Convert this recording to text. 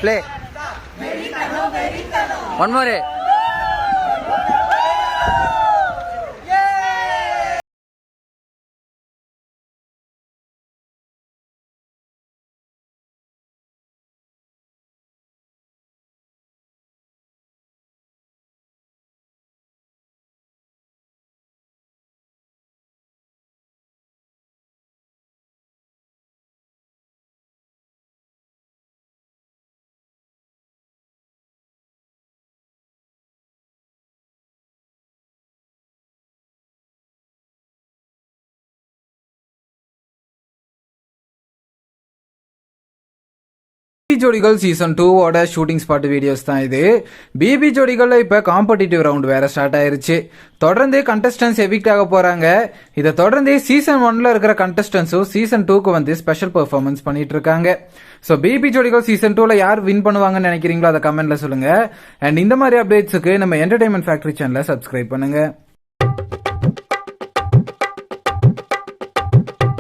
Play. One more. ஜோடிகள் season 2 ஓட shooting spot videos தான் இது. பிபி ஜோடிகள்ல இப்ப காம்படிட்டிவ் ரவுண்ட் வேற ஸ்டார்ட் ஆயிருச்சு. தொடர்ந்து கண்டஸ்டன்ஸ் எவிக்ட் ஆக போறாங்க. இதை தொடர்ந்து சீசன் 1ல இருக்கிற கண்டஸ்டன்ஸும் சீசன் 2க்கு வந்து ஸ்பெஷல் பெர்ஃபார்மன்ஸ் பண்ணிட்டு இருக்காங்க. ஸோ பிபி ஜோடிகள் சீசன் 2ல யார் வின் பண்ணுவாங்கன்னு நினைக்கிறீங்களோ அதை கமெண்ட்ல சொல்லுங்க. அண்ட் இந்த மாதிரி அப்டேட்ஸுக்கு நம்ம என்டர்டைன்மெண்ட் ஃபேக்டரி சேனலை சப்ஸ்கிரைப் பண்ணுங்க.